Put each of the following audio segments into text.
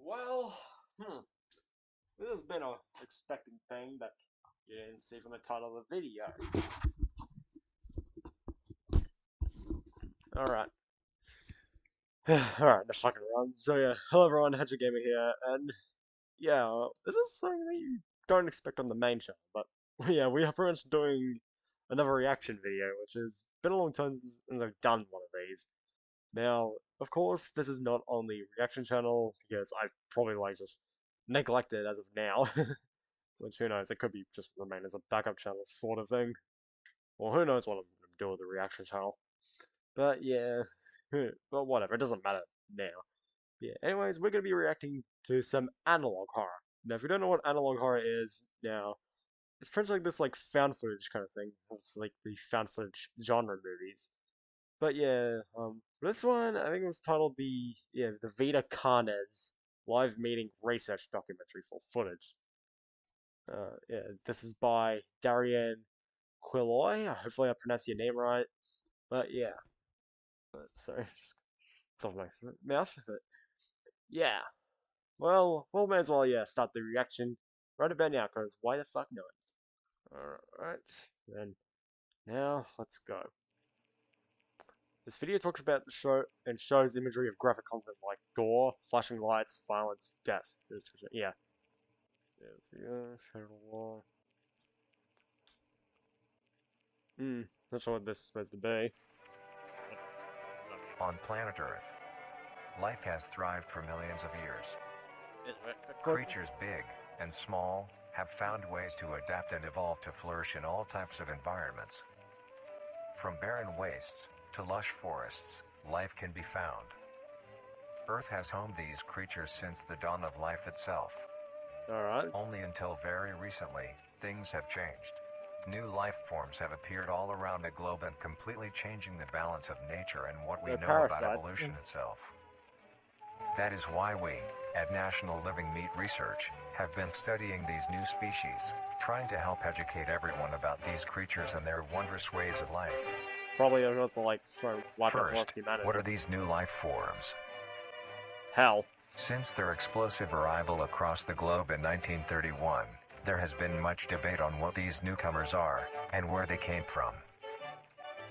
Well, this has been a expecting thing that you didn't see from the title of the video. Alright. Alright, the fucking run. So yeah, hello everyone, Hedger Gamer here, and yeah, this is something that you don't expect on the main channel, but yeah, we are pretty much doing another reaction video, which has been a long time since I've done one of these. Now, of course, this is not on the reaction channel, because I probably just neglected it as of now. Which, who knows, it could be just remain as a backup channel sort of thing. Or who knows what I'm going to do with the reaction channel. But yeah, but whatever, it doesn't matter now. Yeah, anyways, we're going to be reacting to some analog horror. Now, if you don't know what analog horror is, now, it's pretty much like this found footage kind of thing. It's like the found footage genre movies. But yeah, this one, I think it was titled the Vita Carnis live meeting research documentary for footage. Yeah, this is by Darian Quilloy. Hopefully I pronounced your name right. But yeah, sorry, it's off my mouth. But yeah, well, may as well start the reaction right about now, cause why the fuck not? All right, then now let's go. This video talks about the show and shows imagery of graphic content like gore, flashing lights, violence, death. Yeah. Federal law. Not sure what this is supposed to be. On planet Earth, life has thrived for millions of years. Creatures big and small have found ways to adapt and evolve to flourish in all types of environments. From barren wastes to lush forests, life can be found. Earth has homed these creatures since the dawn of life itself. Alright. Only until very recently, things have changed. New life forms have appeared all around the globe and completely changing the balance of nature and what we know about evolution itself. That is why we, at National Living Meat Research, have been studying these new species, trying to help educate everyone about these creatures and their wondrous ways of life. Probably just to try to wipe First, humanity. what are these new life forms? Hell. Since their explosive arrival across the globe in 1931, there has been much debate on what these newcomers are, and where they came from.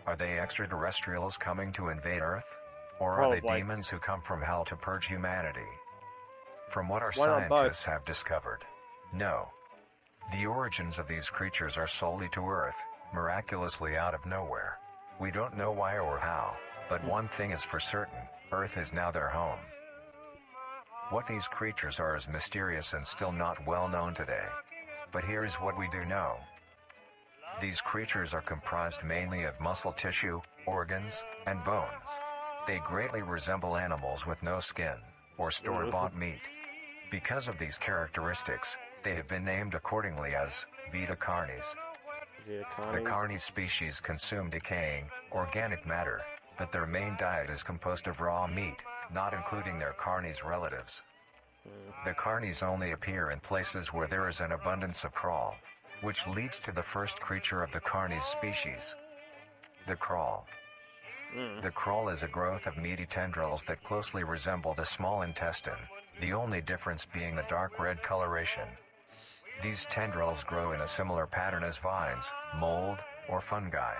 Are they extraterrestrials coming to invade Earth? Or are they demons who come from hell to purge humanity? From what our scientists have discovered, no. The origins of these creatures are solely to Earth, miraculously out of nowhere. We don't know why or how, but one thing is for certain, Earth is now their home. What these creatures are is mysterious and still not well known today. But here is what we do know. These creatures are comprised mainly of muscle tissue, organs, and bones. They greatly resemble animals with no skin, or store-bought meat. Because of these characteristics, they have been named accordingly as Vita Carnis. The Carnis species consume decaying, organic matter, but their main diet is composed of raw meat, not including their Carnis relatives. The Carnis only appear in places where there is an abundance of crawl, which leads to the first creature of the Carnis species, the crawl. The crawl is a growth of meaty tendrils that closely resemble the small intestine, the only difference being the dark red coloration. These tendrils grow in a similar pattern as vines, mold, or fungi.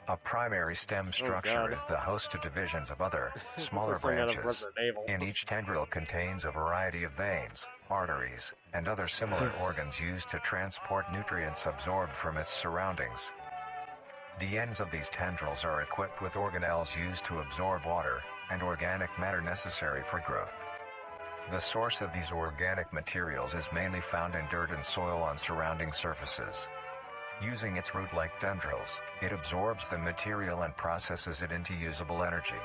A primary stem structure is the host to divisions of other, smaller branches. And each tendril contains a variety of veins, arteries, and other similar organs used to transport nutrients absorbed from its surroundings. The ends of these tendrils are equipped with organelles used to absorb water and organic matter necessary for growth. The source of these organic materials is mainly found in dirt and soil on surrounding surfaces. Using its root-like tendrils, it absorbs the material and processes it into usable energy.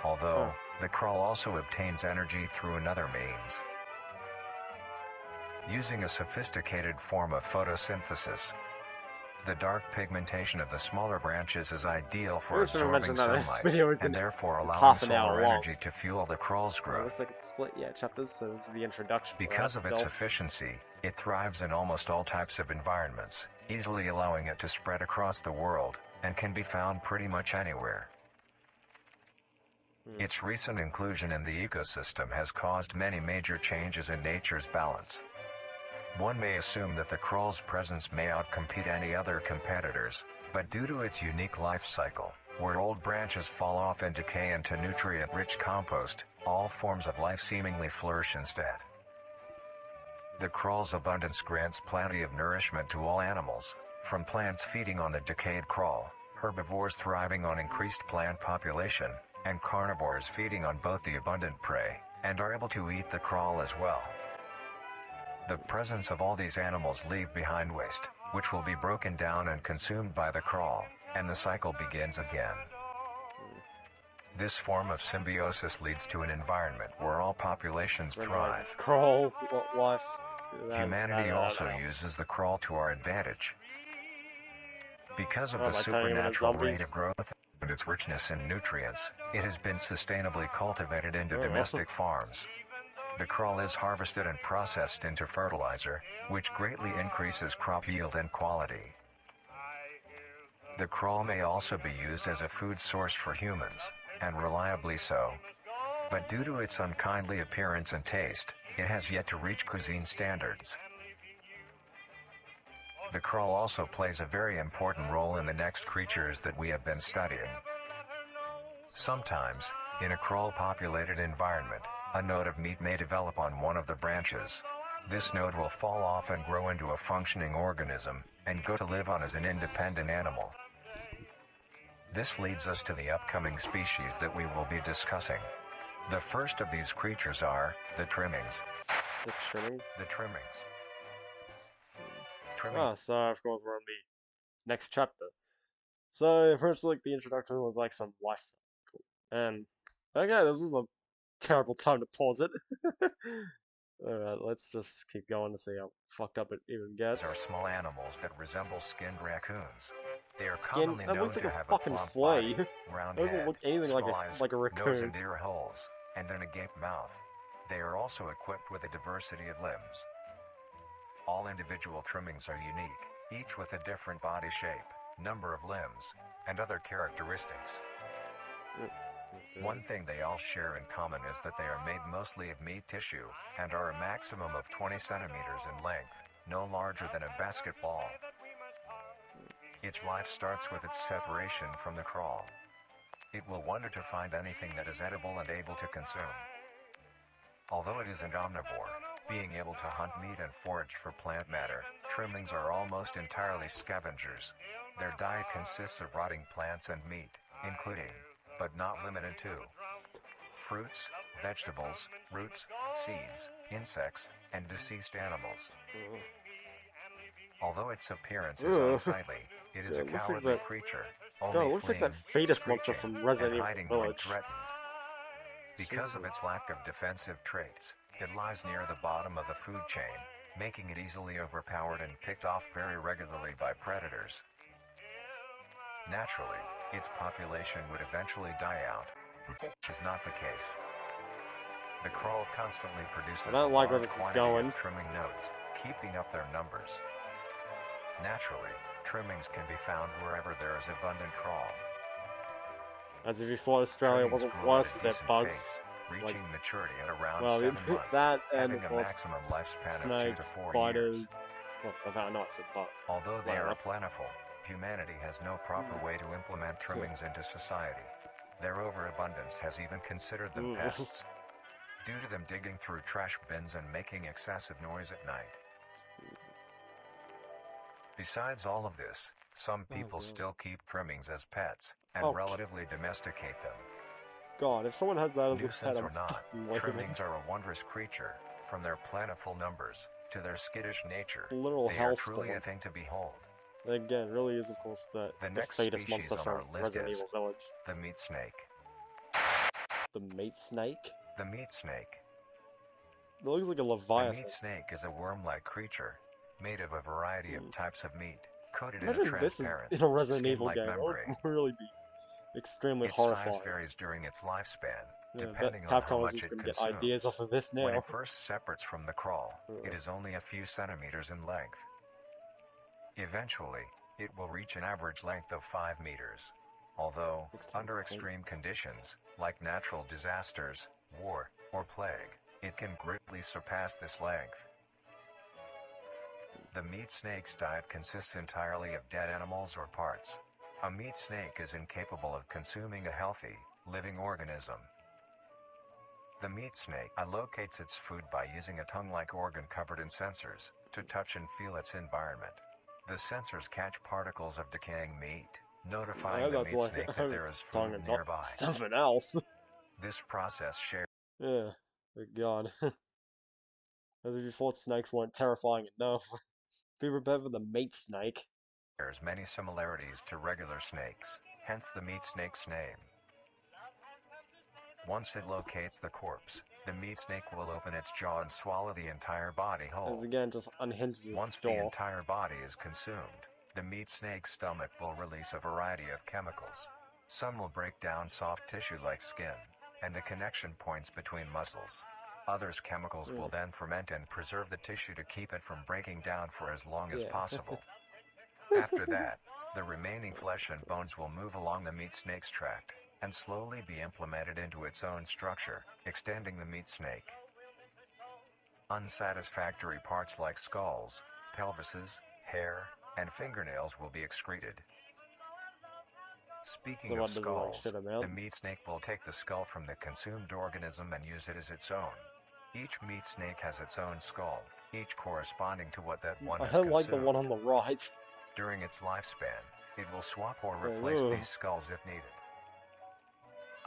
Although, the crawl also obtains energy through another means. Using a sophisticated form of photosynthesis, the dark pigmentation of the smaller branches is ideal for absorbing sunlight, and therefore allowing solar energy to fuel the crawl's growth. Looks like it's split, chapters, so this is the introduction. Because of its efficiency, it thrives in almost all types of environments, easily allowing it to spread across the world, and can be found pretty much anywhere. Hmm. Its recent inclusion in the ecosystem has caused many major changes in nature's balance. One may assume that the crawl's presence may outcompete any other competitors, but due to its unique life cycle, where old branches fall off and decay into nutrient-rich compost, all forms of life seemingly flourish instead. The crawl's abundance grants plenty of nourishment to all animals, from plants feeding on the decayed crawl, herbivores thriving on increased plant population, and carnivores feeding on both the abundant prey, and are able to eat the crawl as well. The presence of all these animals leave behind waste, which will be broken down and consumed by the crawl, and the cycle begins again. This form of symbiosis leads to an environment where all populations thrive. Crawl life. Humanity also uses the crawl to our advantage. Because of the Like turning them into supernatural zombies. rate of growth and its richness in nutrients, it has been sustainably cultivated into Oh. domestic farms. The crawl is harvested and processed into fertilizer, which greatly increases crop yield and quality. The crawl may also be used as a food source for humans, and reliably so. But due to its unkindly appearance and taste, it has yet to reach cuisine standards. The crawl also plays a very important role in the next creatures that we have been studying. Sometimes, in a crawl-populated environment, a node of meat may develop on one of the branches. This node will fall off and grow into a functioning organism, and go to live on as an independent animal. This leads us to the upcoming species that we will be discussing. The first of these creatures are the trimmings. The trimmings? The trimmings. Oh, so of course we're on the next chapter. So first, like the introduction was like some life cycle, and okay, this is a terrible time to pause it. Alright, let's just keep going to see how fucked up it even gets. These are small animals that resemble skinned raccoons. They are Skin? commonly That known looks like to a have a fucking plump flea. body, round It doesn't head, look anything small eyes, like a nose raccoon. and ear holes, and an agape mouth. They are also equipped with a diversity of limbs. All individual trimmings are unique, each with a different body shape, number of limbs, and other characteristics. One thing they all share in common is that they are made mostly of meat tissue, and are a maximum of 20 centimeters in length, no larger than a basketball. Its life starts with its separation from the crawl. It will wonder to find anything that is edible and able to consume. Although it is an omnivore, being able to hunt meat and forage for plant matter, trimmings are almost entirely scavengers. Their diet consists of rotting plants and meat, including, but not limited to, fruits, vegetables, roots, seeds, insects, and deceased animals. Although its appearance is unsightly, it is a cowardly creature, God, only it looks like fleeing, that fetus monster screeching, from Resident and Evil hiding when Village. threatened. Because of its lack of defensive traits, it lies near the bottom of the food chain, making it easily overpowered and picked off very regularly by predators. Naturally, its population would eventually die out, but this is not the case. The crawl constantly produces I don't a like where large this is quantity going. of trimming nodes, keeping up their numbers. Naturally, trimmings can be found wherever there is abundant crawl. As if you thought Australia Trimmings wasn't grow worse at a with their decent bugs. pace, reaching maturity at around Well, 7 months, that and having of a course maximum lifespan of 2 to snakes, 4 spiders. years. Well, I don't know, I said but. Although they are Whatever. plentiful, humanity has no proper way to implement trimmings into society. Their overabundance has even considered them pests, due to them digging through trash bins and making excessive noise at night. Besides all of this, some people still keep trimmings as pets, and relatively domesticate them. God, if someone has that as a pet, Nuisance I'm or not, fucking leaving. trimmings are a wondrous creature, from their plentiful numbers, to their skittish nature. Literal They are hell truly spawn. a thing to behold. Again, really is of course the next fetus species monster on from our list Resident is Evil Village. the meat snake. The meat snake? The meat snake. It looks like a The leviathan. meat snake is a worm-like creature, made of a variety of types of meat, coated Imagine in a this is transparent, in a Resident Evil skin-like game. That would membrane. really be extremely Its horrifying. size varies during its lifespan, Yeah, depending but on how Capcom is much just it gonna get consumes. ideas off of this now. When it first separates from the crawl, it is only a few centimeters in length. Eventually, it will reach an average length of 5 meters. Although, 16, under I think. extreme conditions, like natural disasters, war, or plague, it can greatly surpass this length. The meat snake's diet consists entirely of dead animals or parts. A meat snake is incapable of consuming a healthy, living organism. The meat snake allocates its food by using a tongue-like organ covered in sensors to touch and feel its environment. The sensors catch particles of decaying meat, I notifying hope the that's meat like snake I that hope there it's is tongue food and not nearby. something else. This process shares Yeah. Good God. As if you thought snakes weren't terrifying enough. Be prepared for the meat snake. many similarities to regular snakes, hence the meat snake's name. Once it locates the corpse, the meat snake will open its jaw and swallow the entire body As whole. again, just unhinges its Once the jaw. entire body is consumed, the meat snake's stomach will release a variety of chemicals. Some will break down soft tissue like skin and the connection points between muscles. Others chemicals will then ferment and preserve the tissue to keep it from breaking down for as long as Yeah. possible. After that, the remaining flesh and bones will move along the meat snake's tract and slowly be implemented into its own structure, extending the meat snake. Unsatisfactory parts like skulls, pelvises, hair, and fingernails will be excreted. Speaking of Someone doesn't like skulls, shit the about. meat snake will take the skull from the consumed organism and use it as its own. Each meat snake has its own skull, each corresponding to what that one I has don't like the one consumed. on the right. During its lifespan, it will swap or Like, replace ugh. these skulls if needed.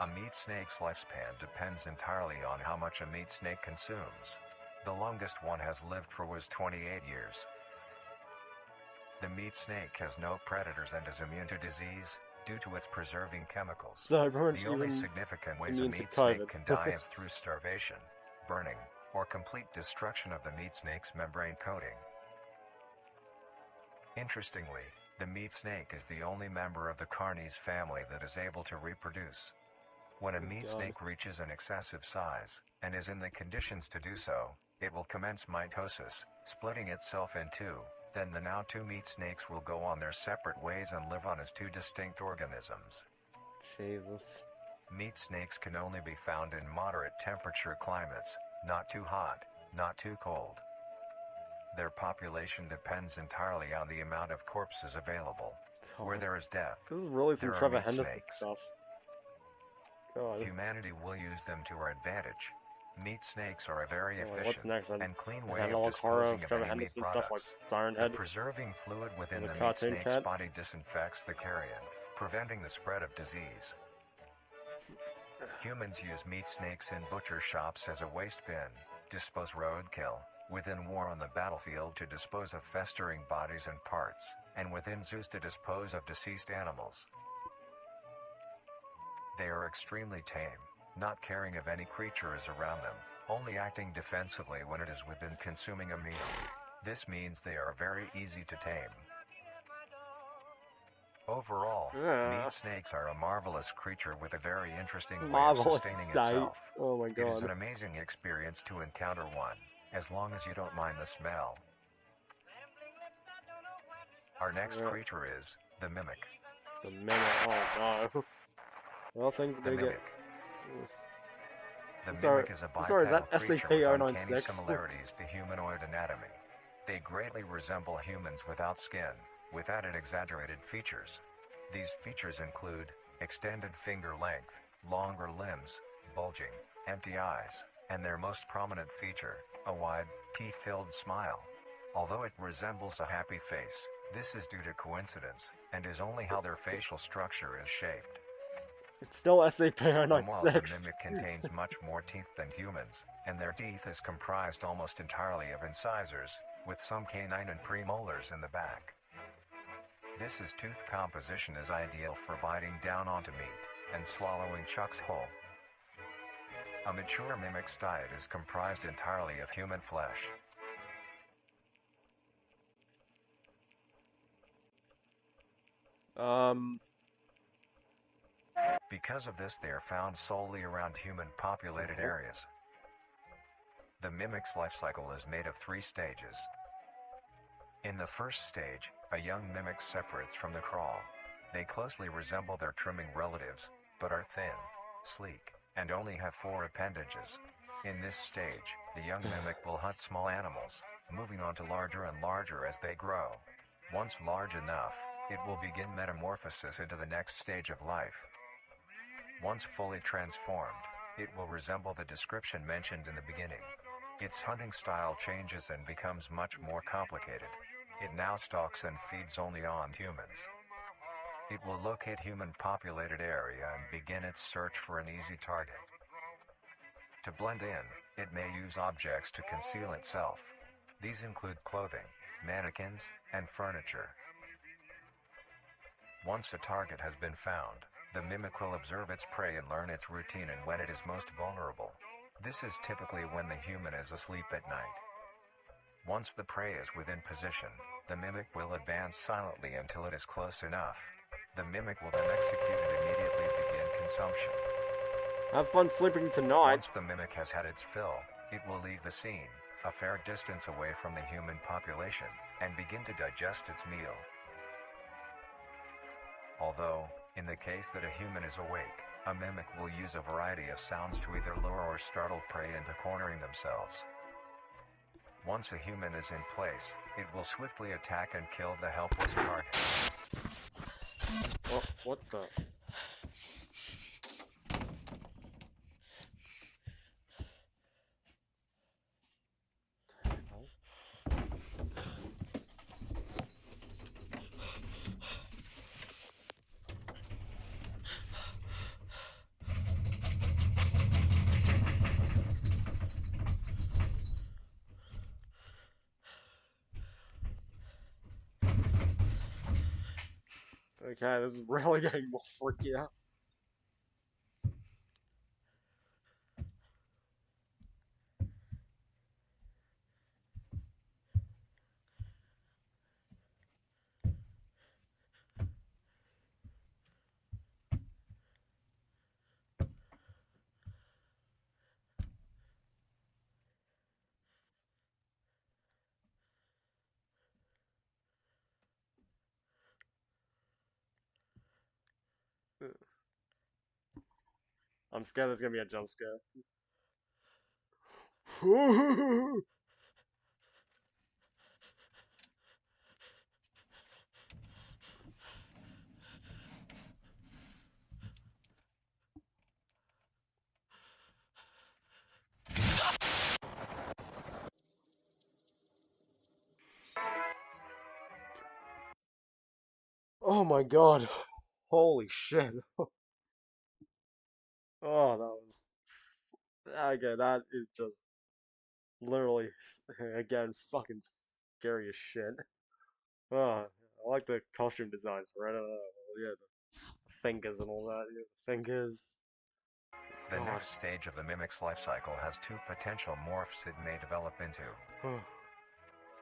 A meat snake's lifespan depends entirely on how much a meat snake consumes. The longest one has lived for was 28 years. The meat snake has no predators and is immune to disease due to its preserving chemicals. So pretty much The only even significant ways a immune to meat snake COVID. can die is through starvation, burning, or complete destruction of the meat snake's membrane coating. Interestingly, the meat snake is the only member of the Carnis family that is able to reproduce. When a Good meat God. snake reaches an excessive size, and is in the conditions to do so, it will commence mitosis, splitting itself in two. Then the now two meat snakes will go on their separate ways and live on as two distinct organisms. Jesus. Meat snakes can only be found in moderate temperature climates, not too hot, not too cold. Their population depends entirely on the amount of corpses available. Where God. there is death, This is really some there are Trevor meat Henderson snakes. stuff. God. Humanity will use them to our advantage. Meat snakes are a very Like, what's efficient next? and clean way of Analog horror of disposing of Trevor any meat Henderson stuff like products. Siren The Head preserving fluid within and the the meat cartoon snake's cat. body disinfects the carrion, preventing the spread of disease. Humans use meat snakes in butcher shops as a waste bin, dispose roadkill, within war on the battlefield to dispose of festering bodies and parts, and within zoos to dispose of deceased animals. They are extremely tame, not caring if any creature is around them, only acting defensively when it is within consuming a meal. This means they are very easy to tame. Overall, meat snakes are a marvelous creature with a very interesting way of Marvelous sustaining state. itself. Oh my It is God. an amazing experience to encounter one, as long as you don't mind the smell. Our next creature is the mimic. The mimic. Oh no. Well, things are The gonna get. mimic. The Sorry, mimic is a sorry, is bipedal that creature with uncanny SCP-096? similarities to humanoid anatomy. They greatly resemble humans without skin, with added exaggerated features. These features include extended finger length, longer limbs, bulging, empty eyes, and their most prominent feature, a wide, teeth-filled smile. Although it resembles a happy face, this is due to coincidence, and is only how their facial structure is shaped. It's still While the SCP-096. mimic contains much more teeth than humans, and their teeth is comprised almost entirely of incisors, with some canine and premolars in the back. This tooth composition is ideal for biting down onto meat and swallowing chunks whole. A mature mimic's diet is comprised entirely of human flesh. Because of this, they are found solely around human-populated areas. The mimic's life cycle is made of 3 stages. In the first stage, a young mimic separates from the crawl. They closely resemble their trimming relatives, but are thin, sleek, and only have 4 appendages. In this stage, the young mimic will hunt small animals, moving on to larger and larger as they grow. Once large enough, it will begin metamorphosis into the next stage of life. Once fully transformed, it will resemble the description mentioned in the beginning. Its hunting style changes and becomes much more complicated. It now stalks and feeds only on humans. It will locate human-populated area and begin its search for an easy target. To blend in, it may use objects to conceal itself. These include clothing, mannequins, and furniture. Once a target has been found, the mimic will observe its prey and learn its routine and when it is most vulnerable. This is typically when the human is asleep at night. Once the prey is within position, the mimic will advance silently until it is close enough. The mimic will then execute and immediately begin consumption. Have fun sleeping tonight. Once the mimic has had its fill, it will leave the scene, a fair distance away from the human population, and begin to digest its meal. Although, in the case that a human is awake, a mimic will use a variety of sounds to either lure or startle prey into cornering themselves. Once a human is in place, it will swiftly attack and kill the helpless target. Oh, what the? Okay, this is really getting more freakier. I'm scared there's gonna be a jump scare. Oh my god. Holy shit. Oh, that was. Okay, that is just literally, again, fucking scary as shit. Oh, I like the costume design for it. Yeah, the fingers and all that. Yeah, the fingers. The God. next stage of the mimic's life cycle has 2 potential morphs it may develop into.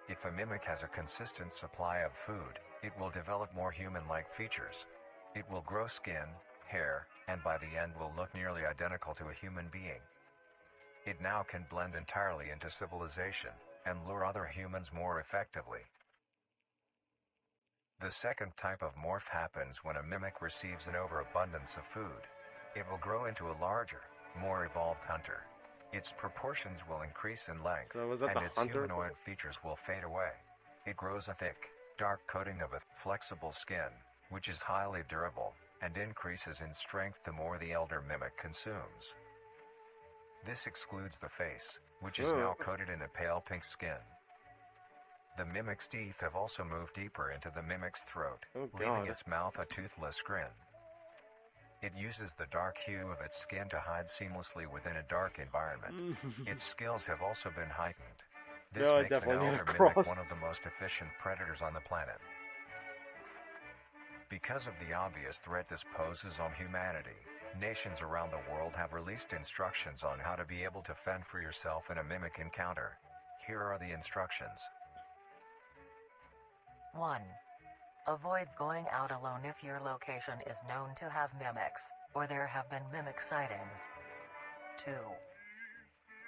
If a mimic has a consistent supply of food, it will develop more human-like features. It will grow skin, hair, and by the end will look nearly identical to a human being. It now can blend entirely into civilization and lure other humans more effectively. The second type of morph happens when a mimic receives an overabundance of food. It will grow into a larger, more evolved hunter. Its proportions will increase in length, So was that and the its hunter? humanoid features will fade away. It grows a thick, dark coating of a flexible skin, which is highly durable, and increases in strength the more the elder mimic consumes. This excludes the face, which is now coated in a pale pink skin. The mimic's teeth have also moved deeper into the mimic's throat, leaving its mouth a toothless grin. It uses the dark hue of its skin to hide seamlessly within a dark environment. Its skills have also been heightened. This makes an elder mimic one of the most efficient predators on the planet. Because of the obvious threat this poses on humanity, nations around the world have released instructions on how to be able to fend for yourself in a mimic encounter. Here are the instructions. 1. Avoid going out alone if your location is known to have mimics, or there have been mimic sightings. 2.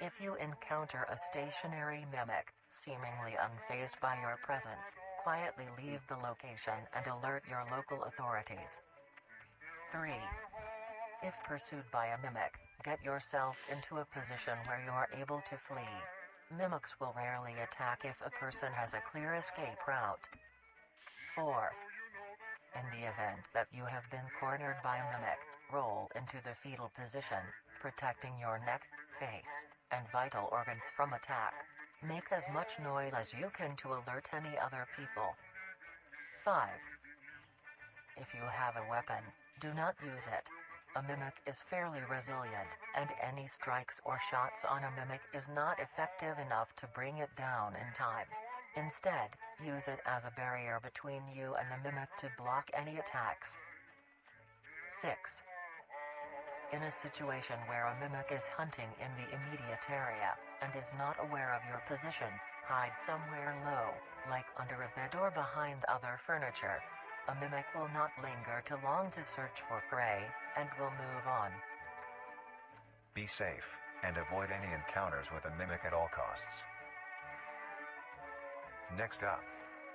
If you encounter a stationary mimic, seemingly unfazed by your presence, quietly leave the location and alert your local authorities. 3. If pursued by a mimic, get yourself into a position where you are able to flee. Mimics will rarely attack if a person has a clear escape route. 4. In the event that you have been cornered by a mimic, roll into the fetal position, protecting your neck, face, and vital organs from attack. Make as much noise as you can to alert any other people. 5. If you have a weapon, do not use it. A mimic is fairly resilient, and any strikes or shots on a mimic is not effective enough to bring it down in time. Instead, use it as a barrier between you and the mimic to block any attacks. 6. In a situation where a mimic is hunting in the immediate area, and is not aware of your position, hide somewhere low, like under a bed or behind other furniture. A mimic will not linger too long to search for prey, and will move on. Be safe, and avoid any encounters with a mimic at all costs. Next up,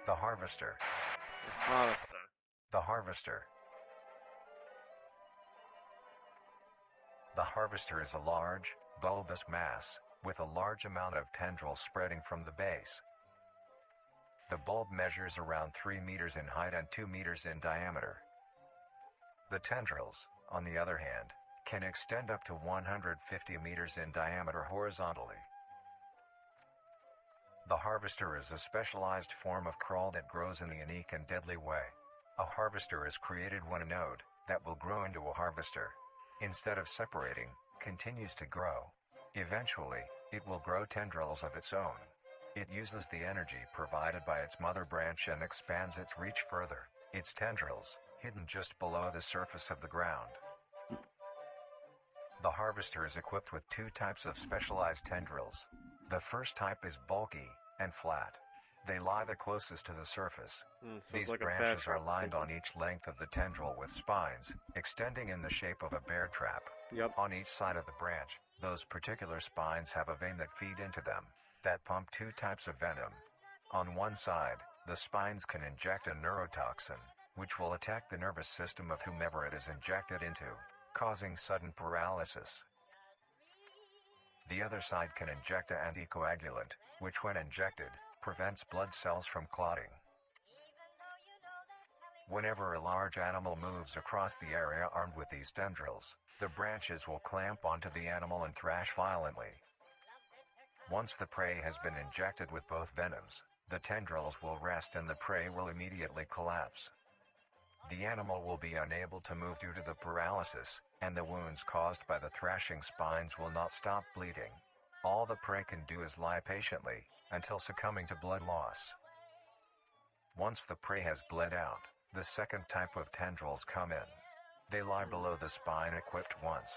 the Harvester. Harvester. The Harvester. The Harvester is a large, bulbous mass, with a large amount of tendrils spreading from the base. The bulb measures around 3 meters in height and 2 meters in diameter. The tendrils, on the other hand, can extend up to 150 meters in diameter horizontally. The Harvester is a specialized form of crawl that grows in a unique and deadly way. A harvester is created when a node, that will grow into a harvester, instead of separating, continues to grow. Eventually, it will grow tendrils of its own. It uses the energy provided by its mother branch and expands its reach further. Its tendrils, hidden just below the surface of the ground. The harvester is equipped with 2 types of specialized tendrils. The first type is bulky and flat. They lie the closest to the surface. So These it's like a bear branches are trap lined symbol. on each length of the tendril with spines, extending in the shape of a bear trap. Yep. On each side of the branch, those particular spines have a vein that feed into them, that pump 2 types of venom. On one side, the spines can inject a neurotoxin, which will attack the nervous system of whomever it is injected into, causing sudden paralysis. The other side can inject an anticoagulant, which when injected, prevents blood cells from clotting. Whenever a large animal moves across the area armed with these tendrils, the branches will clamp onto the animal and thrash violently. Once the prey has been injected with both venoms, the tendrils will rest and the prey will immediately collapse. The animal will be unable to move due to the paralysis, and the wounds caused by the thrashing spines will not stop bleeding. All the prey can do is lie patiently, until succumbing to blood loss. Once the prey has bled out, the second type of tendrils come in. They lie below the spine equipped once.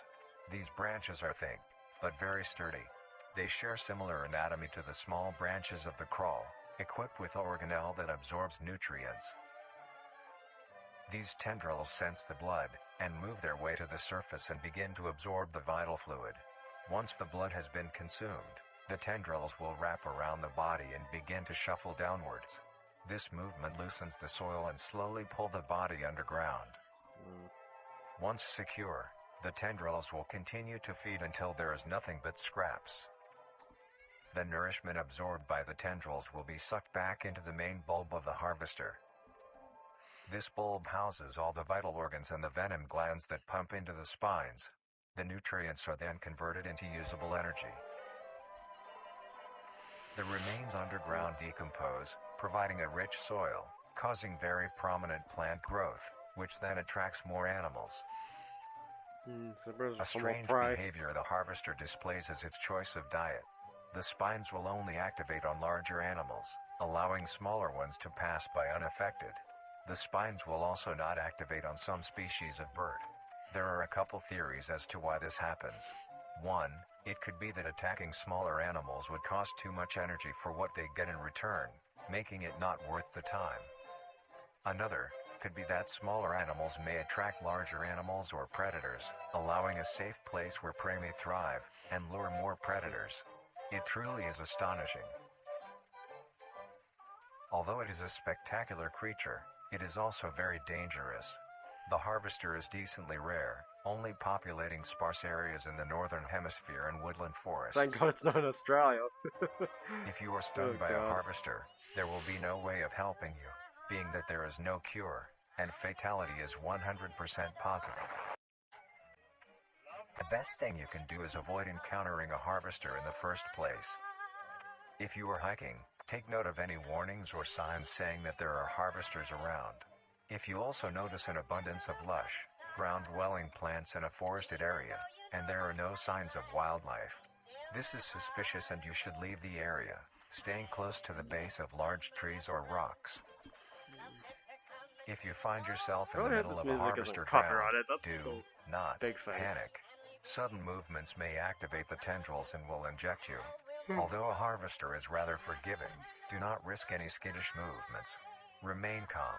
These branches are thick, but very sturdy. They share similar anatomy to the small branches of the crawl, equipped with organelle that absorbs nutrients. These tendrils sense the blood, and move their way to the surface and begin to absorb the vital fluid. Once the blood has been consumed, the tendrils will wrap around the body and begin to shuffle downwards. This movement loosens the soil and slowly pull the body underground. Once secure, the tendrils will continue to feed until there is nothing but scraps. The nourishment absorbed by the tendrils will be sucked back into the main bulb of the harvester. This bulb houses all the vital organs and the venom glands that pump into the spines. The nutrients are then converted into usable energy. The remains underground decompose, providing a rich soil, causing very prominent plant growth, which then attracts more animals. So there's A some more strange prey. behavior the harvester displays is its choice of diet. The spines will only activate on larger animals, allowing smaller ones to pass by unaffected. The spines will also not activate on some species of bird. There are a couple theories as to why this happens. 1, it could be that attacking smaller animals would cost too much energy for what they get in return, making it not worth the time. Another could be that smaller animals may attract larger animals or predators, allowing a safe place where prey may thrive, and lure more predators. It truly is astonishing. Although it is a spectacular creature, it is also very dangerous. The harvester is decently rare, only populating sparse areas in the northern hemisphere and woodland forests. Thank God it's not in Australia. If you are Oh stung by a God. harvester, there will be no way of helping you, being that there is no cure, and fatality is 100% positive. The best thing you can do is avoid encountering a harvester in the first place. If you are hiking, take note of any warnings or signs saying that there are harvesters around. If you also notice an abundance of lush, ground-dwelling plants in a forested area, and there are no signs of wildlife, this is suspicious and you should leave the area, staying close to the base of large trees or rocks. If you find yourself in the Really hope middle this of a music isn't harvester ground, copyrighted. That's do the not big thing. panic. Sudden movements may activate the tendrils and will inject you. Although a harvester is rather forgiving, do not risk any skittish movements. Remain calm.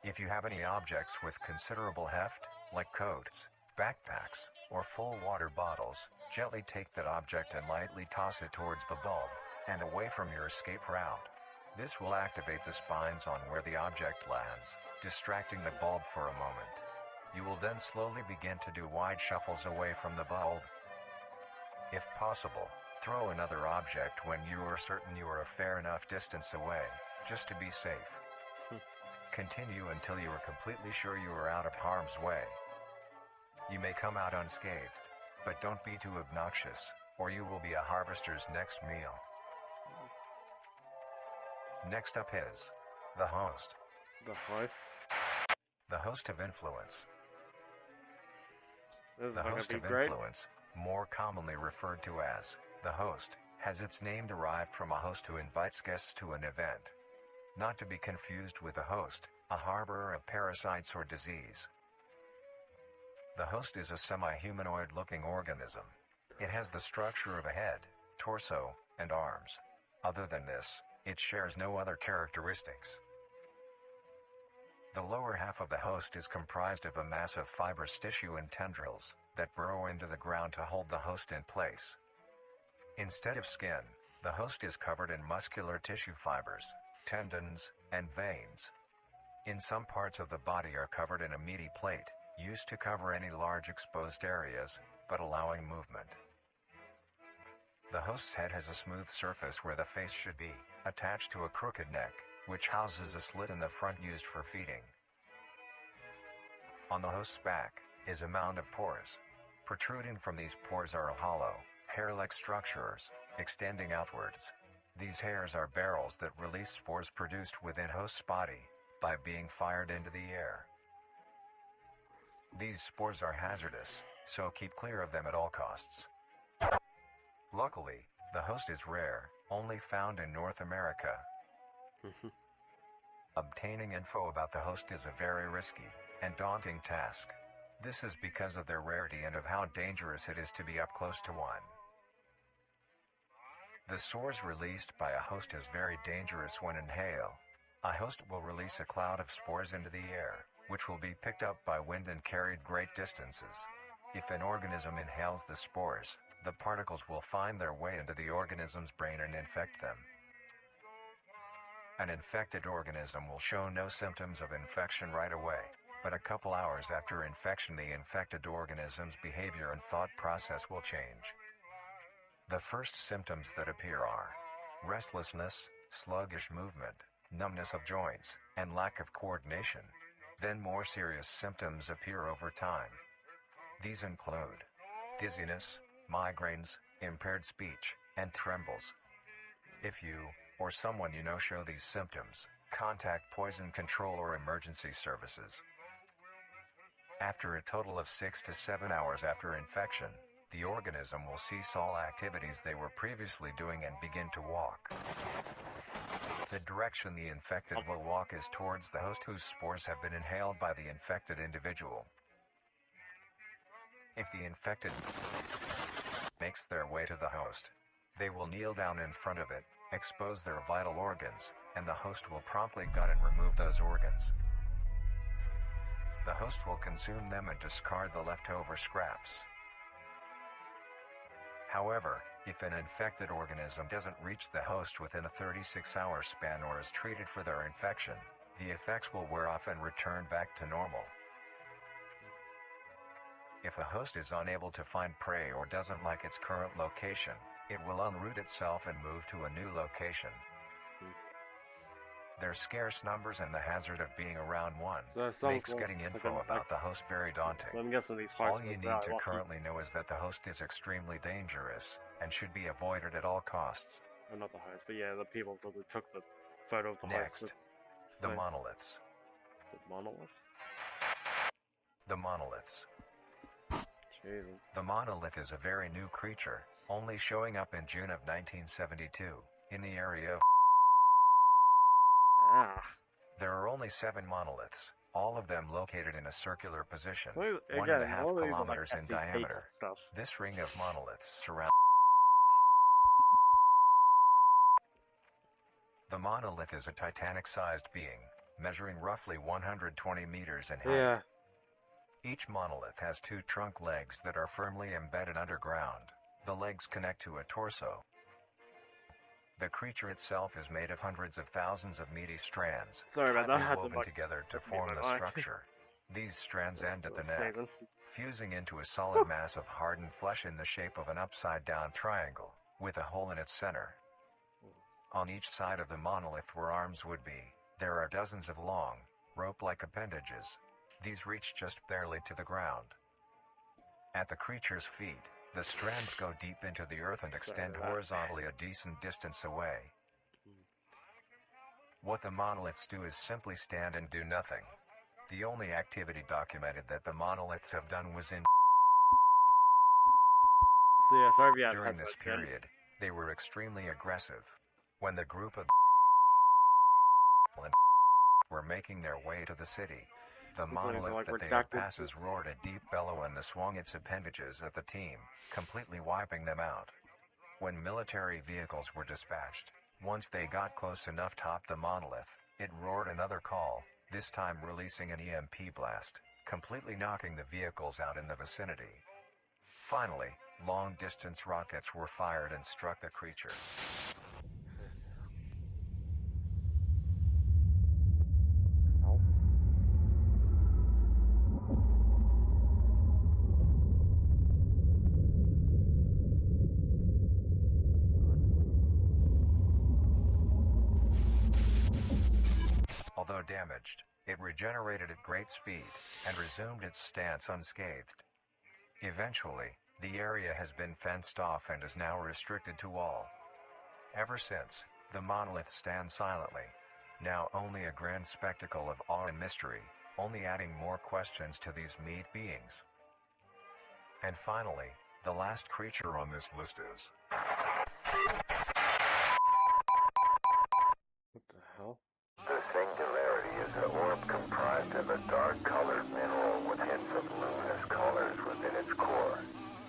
If you have any objects with considerable heft, like coats, backpacks, or full water bottles, gently take that object and lightly toss it towards the bulb, and away from your escape route. This will activate the spines on where the object lands, distracting the bulb for a moment. You will then slowly begin to do wide shuffles away from the bulb. If possible, throw another object when you are certain you are a fair enough distance away, just to be safe. Continue until you are completely sure you are out of harm's way. You may come out unscathed, but don't be too obnoxious, or you will be a harvester's next meal. Next up is the host. The host. The host of influence. This is The not host gonna of be great. influence, more commonly referred to as the host, has its name derived from a host who invites guests to an event. Not to be confused with a host, a harborer of parasites or disease. The host is a semi-humanoid looking organism. It has the structure of a head, torso, and arms. Other than this, it shares no other characteristics. The lower half of the host is comprised of a mass of fibrous tissue and tendrils that burrow into the ground to hold the host in place. Instead of skin, the host is covered in muscular tissue fibers, tendons, and veins. In some parts of the body are covered in a meaty plate, used to cover any large exposed areas, but allowing movement. The host's head has a smooth surface where the face should be, attached to a crooked neck, which houses a slit in the front used for feeding. On the host's back is a mound of pores. Protruding from these pores are hollow, hair-like structures, extending outwards. These hairs are barrels that release spores produced within host's body by being fired into the air. These spores are hazardous, so keep clear of them at all costs. Luckily, the host is rare, only found in North America. Obtaining info about the host is a very risky and daunting task. This is because of their rarity and of how dangerous it is to be up close to one. The spores released by a host is very dangerous when inhaled. A host will release a cloud of spores into the air, which will be picked up by wind and carried great distances. If an organism inhales the spores, the particles will find their way into the organism's brain and infect them. An infected organism will show no symptoms of infection right away, but a couple hours after infection the infected organism's behavior and thought process will change. The first symptoms that appear are restlessness, sluggish movement, numbness of joints, and lack of coordination. Then more serious symptoms appear over time. These include dizziness, migraines, impaired speech, and trembles. If you, or someone you know show these symptoms, contact poison control or emergency services. After a total of 6 to 7 hours after infection, the organism will cease all activities they were previously doing and begin to walk. The direction the infected will walk is towards the host whose spores have been inhaled by the infected individual. If the infected makes their way to the host, they will kneel down in front of it, expose their vital organs, and the host will promptly gut and remove those organs. The host will consume them and discard the leftover scraps. However, if an infected organism doesn't reach the host within a 36-hour span or is treated for their infection, the effects will wear off and return back to normal. If a host is unable to find prey or doesn't like its current location, it will unroot itself and move to a new location. Their scarce numbers and the hazard of being around one makes getting info about the host very daunting. So I'm guessing these All hosts you were need to lucky. currently know is that the host is extremely dangerous and should be avoided at all costs. Well, not the host, but yeah, the people, because they took the photo of the Next, host. the monoliths. The monoliths? The monoliths. Jesus. The monolith is a very new creature, only showing up in June of 1972, in the area of Ah. There are only 7 monoliths, all of them located in a circular position, So, again, 1.5 all of these are kilometers like in SCP diameter. stuff. This ring of monoliths surrounds. The monolith is a Titanic-sized being, measuring roughly 120 meters in height. Yeah. Each monolith has 2 trunk legs that are firmly embedded underground. The legs connect to a torso. The creature itself is made of hundreds of thousands of meaty strands, tightly woven together to form the structure. These strands end at the neck, fusing into a solid mass of hardened flesh in the shape of an upside-down triangle, with a hole in its center. On each side of the monolith where arms would be, there are dozens of long, rope-like appendages. These reach just barely to the ground. At the creature's feet, the strands go deep into the earth and extend horizontally a decent distance away. What the monoliths do is simply stand and do nothing. The only activity documented that the monoliths have done was in during this period, they were extremely aggressive. When the group of were making their way to the city, the monolith that they had passes roared a deep bellow and swung its appendages at the team, completely wiping them out. When military vehicles were dispatched, once they got close enough to top the monolith, it roared another call, this time releasing an EMP blast, completely knocking the vehicles out in the vicinity. Finally, long-distance rockets were fired and struck the creature. Although damaged, it regenerated at great speed and resumed its stance unscathed. Eventually, the area has been fenced off and is now restricted to all. Ever since, the monolith stands silently, now only a grand spectacle of awe and mystery, only adding more questions to these meat beings. And finally, the last creature on this list is... What the hell? The singularity is an orb comprised of a dark-colored mineral with hints of luminous colors within its core.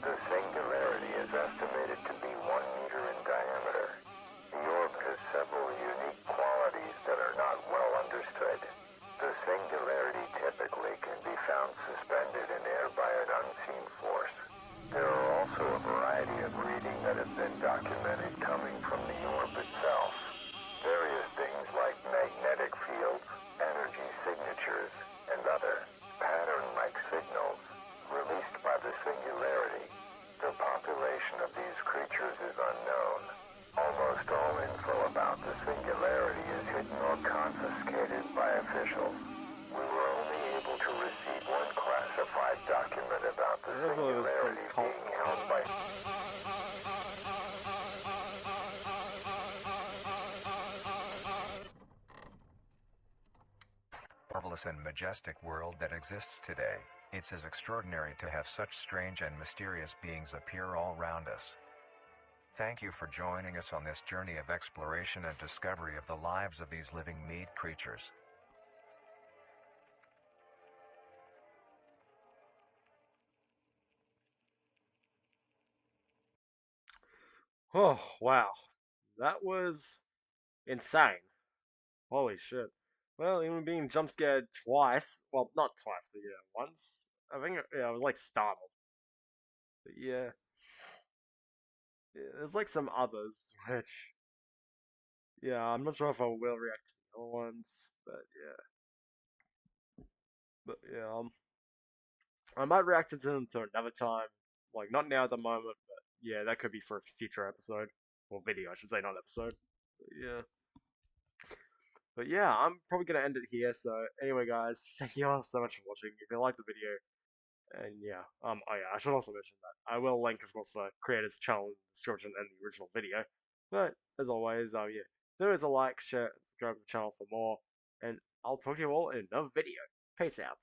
The singularity is estimated to be 1 meter in diameter. The orb has several unique qualities that are not well understood. The singularity typically can be found suspended in air by an unseen force. There are also a variety of reading that have been documented coming from the orb itself. Various things like magnetic fields, energy signatures, and other pattern-like signals released by the singularity. The population of these creatures is unknown. Almost all info about the singularity is hidden or confiscated by officials. We were only able to receive one classified document about the singularity being held by... marvelous and majestic world that exists today, it's as extraordinary to have such strange and mysterious beings appear all around us. Thank you for joining us on this journey of exploration and discovery of the lives of these living meat creatures. Oh, wow. That was insane. Holy shit. Well, even being jump scared twice. Well, not twice, but yeah, once. I think, yeah, I was like startled. But yeah. yeah, there's like some others, which, yeah, I'm not sure if I will react to the other ones, but yeah, I might react to them to another time, like not now at the moment, but yeah, that could be for a future episode, or video, I should say, not episode. But yeah, I'm probably gonna end it here. So anyway, guys, thank you all so much for watching. If you liked the video, and yeah, oh yeah, I should also mention that I will link, of course, the creator's channel in the description and the original video. But as always, yeah, don't forget to like, share, and subscribe to the channel for more. And I'll talk to you all in another video. Peace out.